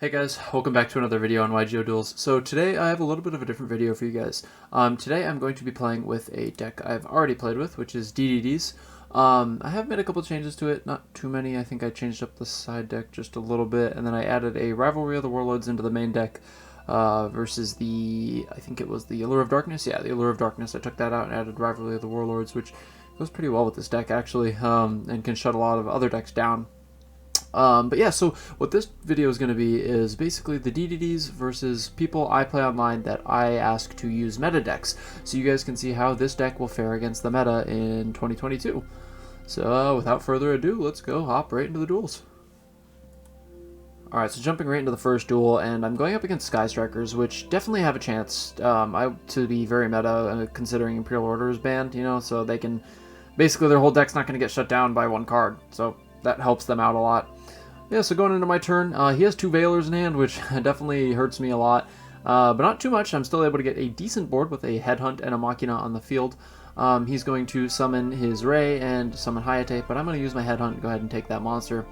Hey guys, welcome back to another video on YGO Duels. So today I have a little bit of a different video for you guys. Today I'm going to be playing with a deck I've already played with, which is DDD's. I have made a couple changes to it, not too many. I think I changed up the side deck just a little bit, and then I added a Rivalry of the Warlords into the main deck versus I think it was the Allure of Darkness. Yeah, the Allure of Darkness. I took that out and added Rivalry of the Warlords, which goes pretty well with this deck actually, and can shut a lot of other decks down. But yeah, so what this video is going to be is basically the DDDs versus people I play online that I ask to use meta decks, so you guys can see how this deck will fare against the meta in 2022. So without further ado, let's go hop right into the duels. Alright, so jumping right into the first duel, and I'm going up against Sky Strikers, which definitely have a chance to be very meta, considering Imperial Order is banned, you know, so they can, basically their whole deck's not going to get shut down by one card, so that helps them out a lot. Yeah, so going into my turn, he has two Veilers in hand, which definitely hurts me a lot, but not too much. I'm still able to get a decent board with a Headhunt and a Machina on the field. He's going to summon his Ray and summon Hayate, but I'm going to use my Headhunt and go ahead and take that monster.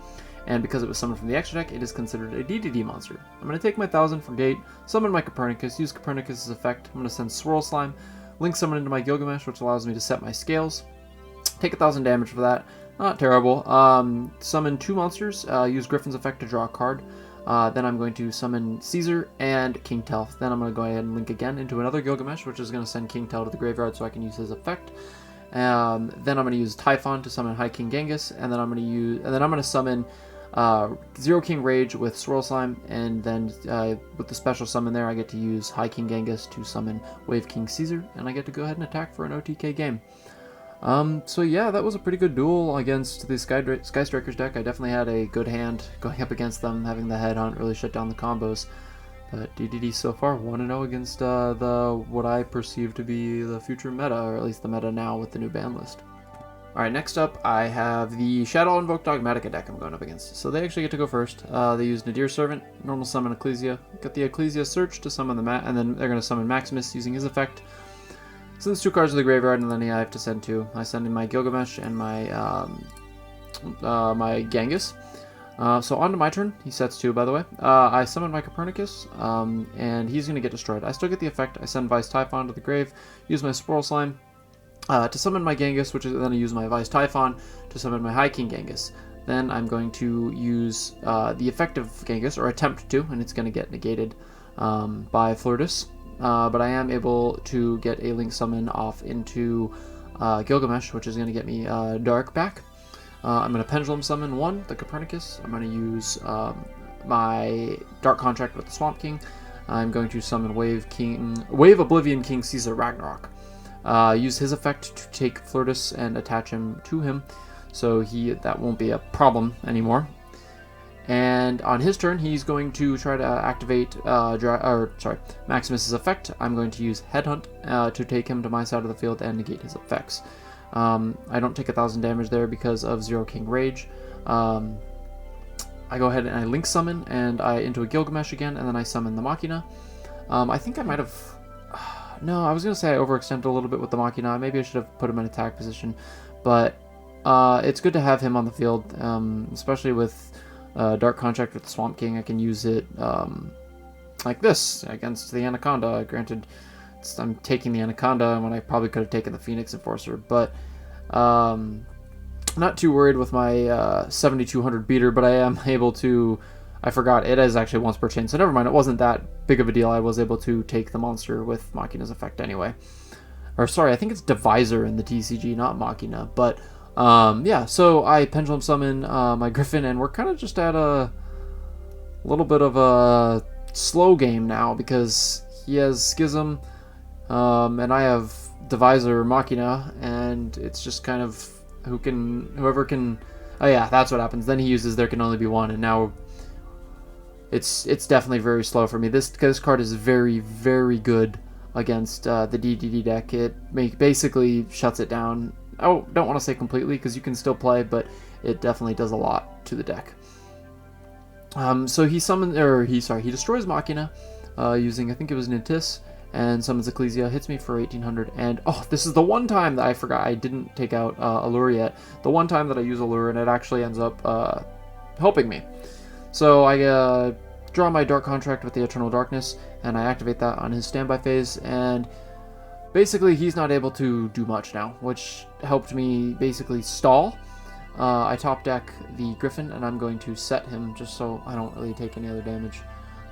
And because it was summoned from the extra deck, it is considered a DDD monster. I'm going to take my 1000 for Gate, summon my Copernicus, use Copernicus' effect. I'm going to send Swirl Slime, Link Summon into my Gilgamesh, which allows me to set my scales. Take 1000 damage for that. Not terrible. Summon two monsters, use Griffin's effect to draw a card. Then I'm going to summon Caesar and King Tel. Then I'm going to go ahead and link again into another Gilgamesh, which is going to send King Tel to the graveyard so I can use his effect. Then I'm going to use Typhon to summon High King Genghis, and then I'm going to summon Zero King Rage with Swirl Slime, and then with the special summon there, I get to use High King Genghis to summon Wave King Caesar, and I get to go ahead and attack for an OTK game. So yeah, that was a pretty good duel against the Sky Strikers deck. I definitely had a good hand going up against them, having the Headhunt really shut down the combos. But DDD so far 1-0 against what I perceive to be the future meta, or at least the meta now with the new ban list. Alright, next up I have the Shaddoll Invoke Dogmatica deck I'm going up against. So they actually get to go first. They use Nadir Servant, normal summon Ecclesia, got the Ecclesia Search to summon the and then they're going to summon Maximus using his effect. Sends two cards to the graveyard, and then I have to send two. I send in my Gilgamesh and my my Genghis. So on to my turn. He sets two, by the way. I summon my Copernicus, and he's going to get destroyed. I still get the effect. I send Vice Typhon to the grave, use my Swirl Slime to summon my Genghis, which is then I use my Vice Typhon to summon my High King Genghis. Then I'm going to use the effect of Genghis, or attempt to, and it's going to get negated by Flirtus. But I am able to get a Link Summon off into Gilgamesh, which is going to get me Dark back. I'm going to Pendulum Summon one, the Copernicus. I'm going to use my Dark Contract with the Swamp King. I'm going to summon Wave Oblivion King Caesar Ragnarok. Use his effect to take Flirtus and attach him to him, so that won't be a problem anymore. And on his turn, he's going to try to activate Maximus's effect. I'm going to use Headhunt to take him to my side of the field and negate his effects. I don't take 1000 damage there because of Zero King Rage. I go ahead and I Link Summon and into a Gilgamesh again, and then I summon the Machina. I think I might have... No, I was going to say I overextended a little bit with the Machina. Maybe I should have put him in attack position. But it's good to have him on the field, especially with... Dark Contract with the Swamp King. I can use it like this against the Anaconda. Granted, I'm taking the Anaconda when I probably could have taken the Phoenix Enforcer, but not too worried with my 7200 beater, but I am able to... I forgot, it is actually once per chain, so never mind, it wasn't that big of a deal. I was able to take the monster with Machina's effect anyway. Or sorry, I think it's Divisor in the TCG, not Machina, but... yeah, so I Pendulum Summon my Griffin, and we're kind of just at a little bit of a slow game now because he has Schism, and I have Divisor Machina, and it's just kind of whoever can... Oh yeah, that's what happens. Then he uses There Can Only Be One, and now it's definitely very slow for me. This card is very, very good against the DDD deck. It basically shuts it down. I don't want to say completely because you can still play, but it definitely does a lot to the deck. So he destroys Machina using, I think it was Nintis, and summons Ecclesia, hits me for 1800, and oh, this is the one time that I forgot I didn't take out Allure yet. The one time that I use Allure, and it actually ends up helping me. So I draw my Dark Contract with the Eternal Darkness, and I activate that on his standby phase, and basically he's not able to do much now, which helped me basically stall. I top deck the Griffin, and I'm going to set him just so I don't really take any other damage.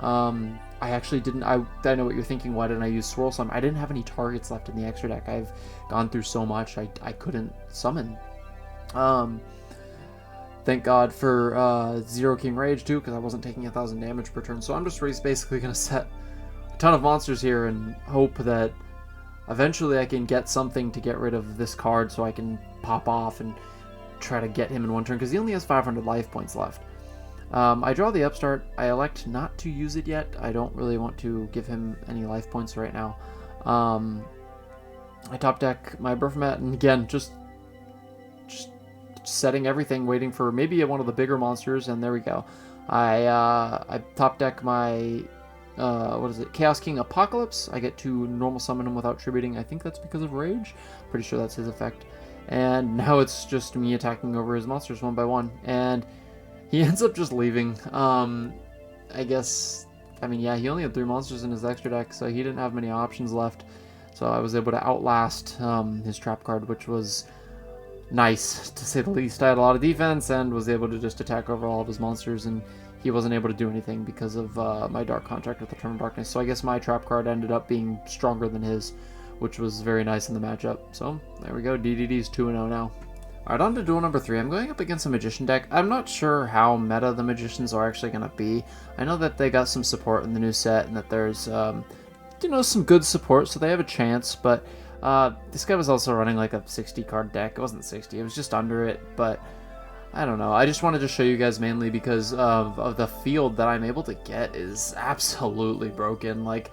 I actually didn't, I know what you're thinking, why didn't I use Swirl Summon? I didn't have any targets left in the extra deck. I've gone through so much, I couldn't summon. Thank God for Zero King Rage too, because I wasn't taking 1,000 damage per turn. So I'm just basically going to set a ton of monsters here and hope that eventually I can get something to get rid of this card so I can pop off and try to get him in one turn, because he only has 500 life points left. I draw the Upstart. I elect not to use it yet. I don't really want to give him any life points right now. I top deck my Baphomet, and again, just setting everything, waiting for maybe one of the bigger monsters, and there we go. I top deck my what is it? Chaos King Apocalypse. I get to normal summon him without tributing. I think that's because of Rage. Pretty sure that's his effect. And now it's just me attacking over his monsters one by one, and he ends up just leaving. I guess, I mean, yeah, he only had 3 monsters in his extra deck, so he didn't have many options left. So I was able to outlast his trap card, which was nice, to say the least. I had a lot of defense and was able to just attack over all of his monsters, and he wasn't able to do anything because of my Dark Contract with the Eternal Darkness. So I guess my trap card ended up being stronger than his, which was very nice in the matchup. So there we go, DDD's 2-0 now. Alright, on to duel number 3. I'm going up against a Magician deck. I'm not sure how meta the Magicians are actually going to be. I know that they got some support in the new set, and that there's, you know, some good support, so they have a chance, but this guy was also running like a 60 card deck. It wasn't 60, it was just under it, but I don't know. I just wanted to show you guys mainly because of the field that I'm able to get is absolutely broken. Like,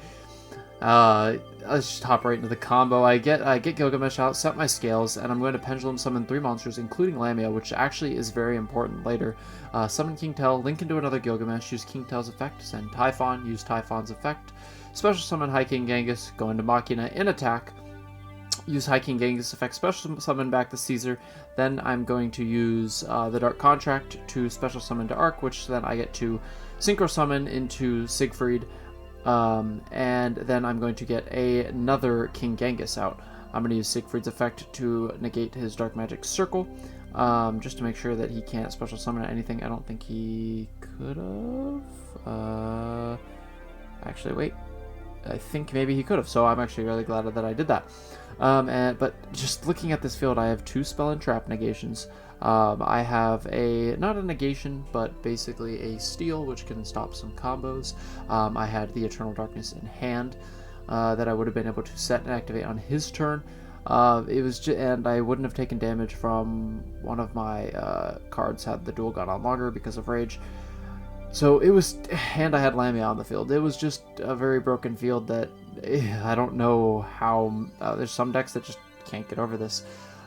let's just hop right into the combo. I get Gilgamesh out, set my scales, and I'm going to Pendulum Summon 3 monsters, including Lamia, which actually is very important later. Summon King Tell, link into another Gilgamesh, use King Tell's effect, send Typhon, use Typhon's effect, special summon High King Genghis, go into Machina in attack, use High King Genghis effect, special summon back to Caesar, then I'm going to use the Dark Contract to special summon to Arc, which then I get to Synchro Summon into Siegfried, and then I'm going to get another King Genghis out. I'm going to use Siegfried's effect to negate his Dark Magic Circle, just to make sure that he can't special summon anything. I don't think he could have. Actually, wait. I think maybe he could have, so I'm actually really glad that I did that. But just looking at this field, I have 2 Spell and Trap negations. I have not a negation, but basically a steal, which can stop some combos. I had the Eternal Darkness in hand that I would have been able to set and activate on his turn. And I wouldn't have taken damage from one of my cards had the duel gone on longer because of Rage. So it was, and I had Lamia on the field. It was just a very broken field that I don't know how. There's some decks that just can't get over this.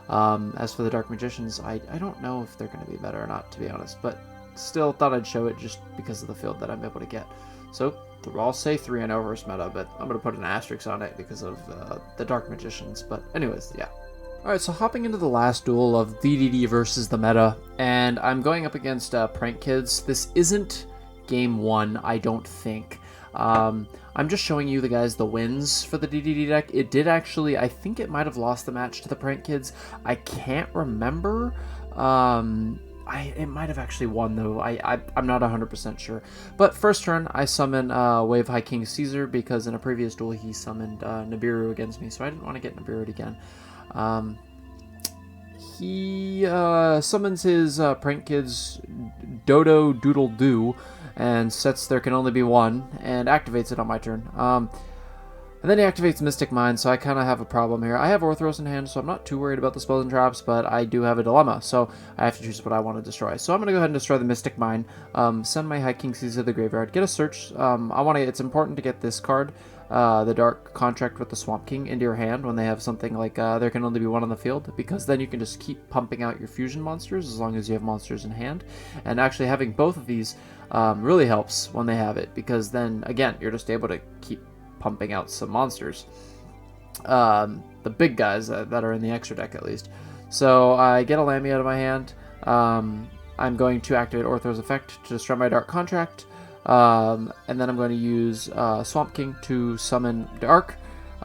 As for the Dark Magicians, I don't know if they're going to be better or not, to be honest, but still thought I'd show it just because of the field that I'm able to get. So I'll say 3-0 versus meta, but I'm going to put an asterisk on it because of the Dark Magicians. But anyways, yeah. Alright, so hopping into the last duel of DDD versus the meta, and I'm going up against Prank Kids. This isn't game 1, I don't think. I'm just showing you the wins for the DDD deck. It did actually, I think it might have lost the match to the Prank Kids. I can't remember. It might have actually won though. I'm not 100% sure. But first turn, I summon Wave High King Caesar because in a previous duel he summoned Nibiru against me, so I didn't want to get Nibiru again. He summons his Prank Kids Dodo Doodle Doo and sets there can only be one and activates it on my turn. And then he activates Mystic Mind, so I kind of have a problem here. I have Orthros in hand, so I'm not too worried about the spells and traps, but I do have a dilemma, so I have to choose what I want to destroy. So I'm going to go ahead and destroy the Mystic Mind, send my High King Caesar to the graveyard, get a search. It's important to get this card, the Dark Contract with the Swamp King, into your hand when they have something like there can only be one on the field, because then you can just keep pumping out your fusion monsters as long as you have monsters in hand. And actually having both of these really helps when they have it, because then, again, you're just able to keep pumping out some monsters. The big guys that are in the extra deck, at least. So I get a Lamia out of my hand. I'm going to activate Orthros effect to destroy my Dark Contract. And then I'm going to use Swamp King to summon Dark.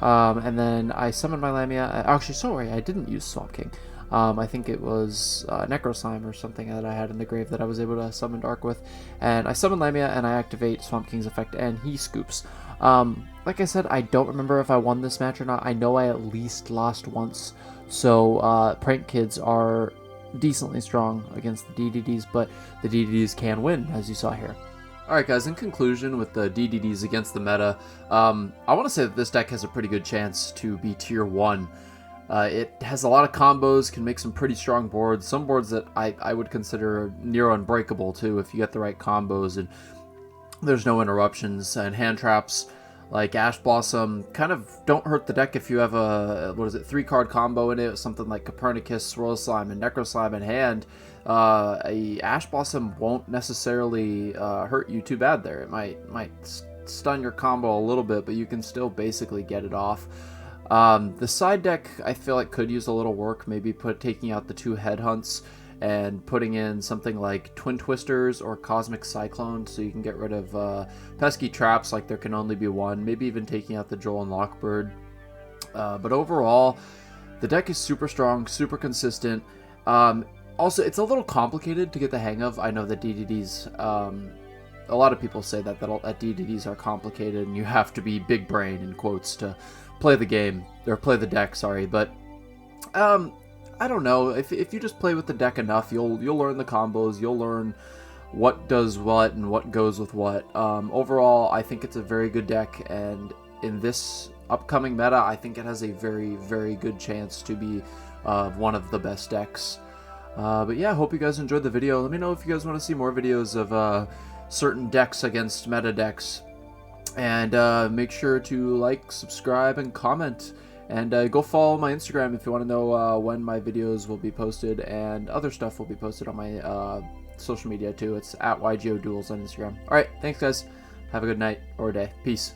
And then I summoned my Lamia. Actually, sorry, I didn't use Swamp King. I think it was Necro Slime or something that I had in the grave that I was able to summon Dark with. And I summon Lamia and I activate Swamp King's effect and he scoops. Like I said, I don't remember if I won this match or not. I know I at least lost once. So Prank Kids are decently strong against the DDDs, but the DDDs can win, as you saw here. Alright guys, in conclusion with the DDDs against the meta, I want to say that this deck has a pretty good chance to be tier 1. It has a lot of combos, can make some pretty strong boards, some boards that I would consider near unbreakable too if you get the right combos and there's no interruptions, and hand traps like Ash Blossom kind of don't hurt the deck if you have a, 3-card combo in it, something like Copernicus, Swirl Slime, and Necro Slime in hand. A Ash Blossom won't necessarily hurt you too bad there. It might stun your combo a little bit, but you can still basically get it off. The side deck I feel like could use a little work, maybe taking out the 2 headhunts and putting in something like Twin Twisters or Cosmic Cyclone so you can get rid of pesky traps like there can only be one, maybe even taking out the Joel and Lockbird. But overall, the deck is super strong, super consistent. Also, it's a little complicated to get the hang of. I know that DDDs, a lot of people say that DDDs are complicated and you have to be big brain, in quotes, to play the game, or play the deck, sorry, but I don't know, if you just play with the deck enough, you'll learn the combos, you'll learn what does what and what goes with what. Overall, I think it's a very good deck, and in this upcoming meta, I think it has a very, very good chance to be one of the best decks. But yeah, I hope you guys enjoyed the video. Let me know if you guys want to see more videos of certain decks against meta decks. And make sure to like, subscribe, and comment. And go follow my Instagram if you want to know when my videos will be posted, and other stuff will be posted on my social media too. It's at YGODuels on Instagram. Alright, thanks guys. Have a good night or day. Peace.